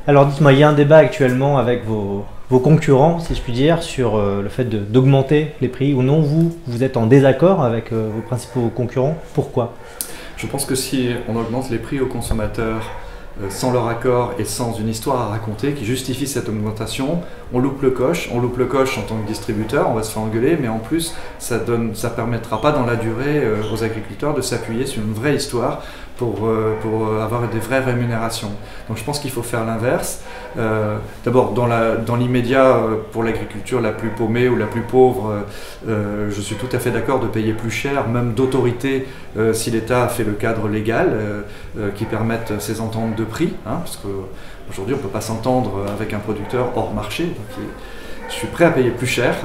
Alors dites-moi, il y a un débat actuellement avec vos concurrents, si je puis dire, sur le fait d'augmenter les prix ou non. Vous êtes en désaccord avec vos principaux concurrents. Pourquoi? Je pense que si on augmente les prix aux consommateurs sans leur accord et sans une histoire à raconter qui justifie cette augmentation, on loupe le coche. On loupe le coche en tant que distributeur, on va se faire engueuler, mais en plus, ça permettra pas dans la durée aux agriculteurs de s'appuyer sur une vraie histoire pour avoir des vraies rémunérations. Donc je pense qu'il faut faire l'inverse. D'abord, dans l'immédiat, pour l'agriculture la plus paumée ou la plus pauvre, je suis tout à fait d'accord de payer plus cher, même d'autorité, si l'État a fait le cadre légal qui permette ces ententes de prix, hein, parce qu'aujourd'hui on ne peut pas s'entendre avec un producteur hors marché. Donc, je suis prêt à payer plus cher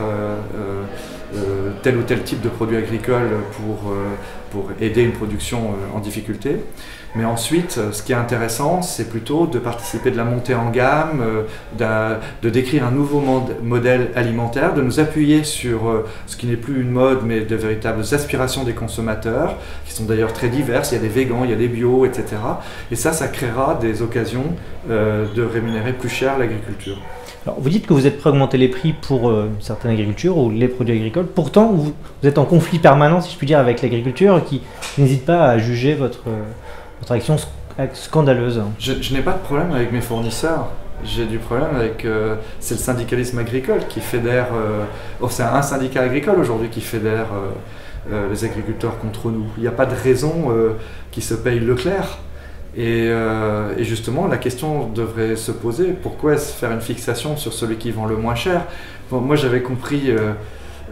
tel ou tel type de produit agricole pour aider une production en difficulté. Mais ensuite, ce qui est intéressant, c'est plutôt de participer de la montée en gamme, de décrire un nouveau modèle alimentaire, de nous appuyer sur ce qui n'est plus une mode, mais de véritables aspirations des consommateurs, qui sont d'ailleurs très diverses. Il y a des végans, il y a des bio, etc. Et ça créera des occasions de rémunérer plus cher l'agriculture. Alors, vous dites que vous êtes prêt à augmenter les prix pour une certaine agriculture ou les produits agricoles. Pourtant, vous êtes en conflit permanent, si je puis dire, avec l'agriculture qui n'hésite pas à juger votre action scandaleuse. Je n'ai pas de problème avec mes fournisseurs. J'ai du problème avec... c'est le syndicalisme agricole qui fédère... c'est un syndicat agricole aujourd'hui qui fédère les agriculteurs contre nous. Il n'y a pas de raison qu'ils se payent Leclerc. Et justement, la question devrait se poser, pourquoi faire une fixation sur celui qui vend le moins cher? Bon, moi j'avais compris,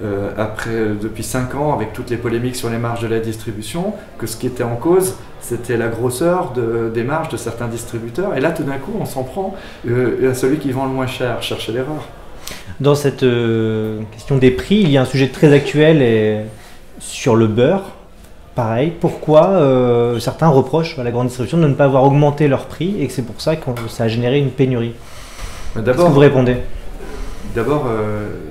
depuis 5 ans, avec toutes les polémiques sur les marges de la distribution, que ce qui était en cause, c'était la grosseur des marges de certains distributeurs. Et là, tout d'un coup, on s'en prend à celui qui vend le moins cher. Cherchez l'erreur. Dans cette question des prix, il y a un sujet très actuel sur le beurre. Pareil, pourquoi certains reprochent à la grande distribution de ne pas avoir augmenté leur prix et que c'est pour ça que ça a généré une pénurie? Qu'est-ce que vous répondez? D'abord,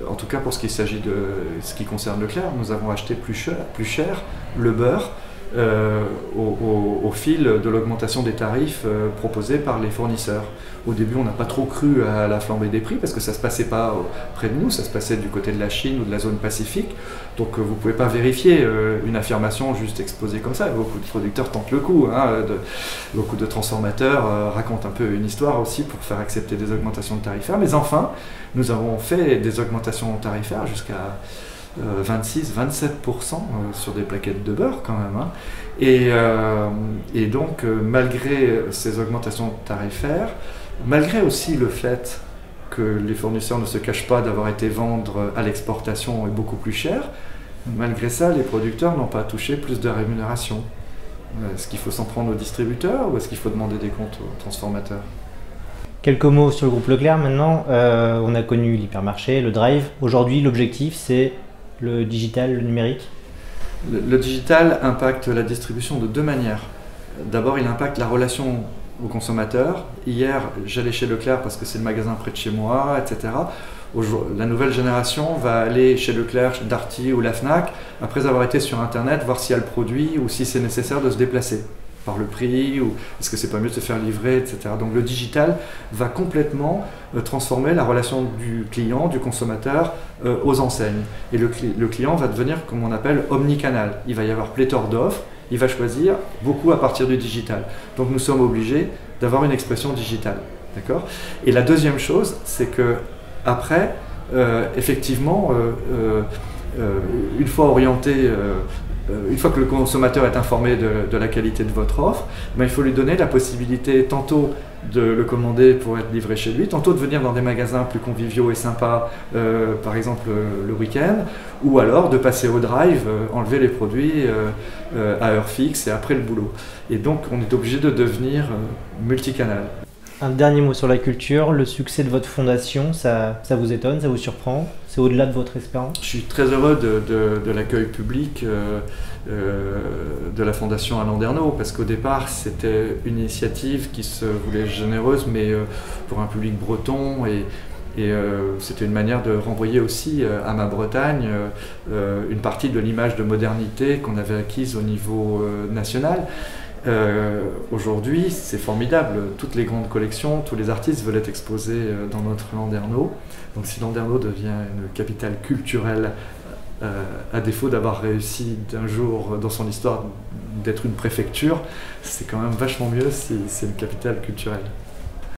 en tout cas pour ce qui s'agit de ce qui concerne Leclerc, nous avons acheté plus cher le beurre au fil de l'augmentation des tarifs proposés par les fournisseurs. Au début, on n'a pas trop cru à la flambée des prix parce que ça ne se passait pas près de nous, ça se passait du côté de la Chine ou de la zone Pacifique. Donc vous ne pouvez pas vérifier une affirmation juste exposée comme ça. Beaucoup de producteurs tentent le coup, hein, beaucoup de transformateurs racontent un peu une histoire aussi pour faire accepter des augmentations tarifaires. Mais enfin, nous avons fait des augmentations tarifaires jusqu'à 26-27% sur des plaquettes de beurre quand même. Hein. Et donc, malgré ces augmentations tarifaires, malgré aussi le fait que les fournisseurs ne se cachent pas d'avoir été vendre à l'exportation et beaucoup plus cher, malgré ça, les producteurs n'ont pas touché plus de rémunération. Est-ce qu'il faut s'en prendre aux distributeurs ou est-ce qu'il faut demander des comptes aux transformateurs? Quelques mots sur le groupe Leclerc maintenant. On a connu l'hypermarché, le drive. Aujourd'hui, l'objectif, c'est le digital, le numérique. Le digital impacte la distribution de deux manières. D'abord, il impacte la relation au consommateur. Hier, j'allais chez Leclerc parce que c'est le magasin près de chez moi, etc. La nouvelle génération va aller chez Leclerc, chez Darty ou la Fnac, après avoir été sur Internet, voir s'il y a le produit ou si c'est nécessaire de se déplacer par le prix, ou est-ce que c'est pas mieux de se faire livrer, etc. Donc le digital va complètement transformer la relation du client, du consommateur aux enseignes. Et le client va devenir, comme on appelle, omnicanal. Il va y avoir pléthore d'offres, il va choisir beaucoup à partir du digital. Donc nous sommes obligés d'avoir une expression digitale. D'accord ? Et la deuxième chose, c'est que après, effectivement, une fois orienté, une fois que le consommateur est informé de la qualité de votre offre, il faut lui donner la possibilité tantôt de le commander pour être livré chez lui, tantôt de venir dans des magasins plus conviviaux et sympas, par exemple le week-end, ou alors de passer au drive, enlever les produits à heure fixe et après le boulot. Et donc on est obligé de devenir multicanal. Un dernier mot sur la culture, le succès de votre fondation, ça vous étonne, ça vous surprend? C'est au-delà de votre espérance? Je suis très heureux de l'accueil public de la fondation Alain Dernaux, parce qu'au départ c'était une initiative qui se voulait généreuse, mais pour un public breton, et c'était une manière de renvoyer aussi à ma Bretagne une partie de l'image de modernité qu'on avait acquise au niveau national. Aujourd'hui, c'est formidable. Toutes les grandes collections, tous les artistes veulent être exposés dans notre Landerneau. Donc si Landerneau devient une capitale culturelle, à défaut d'avoir réussi d'un jour dans son histoire d'être une préfecture, c'est quand même vachement mieux si c'est une capitale culturelle.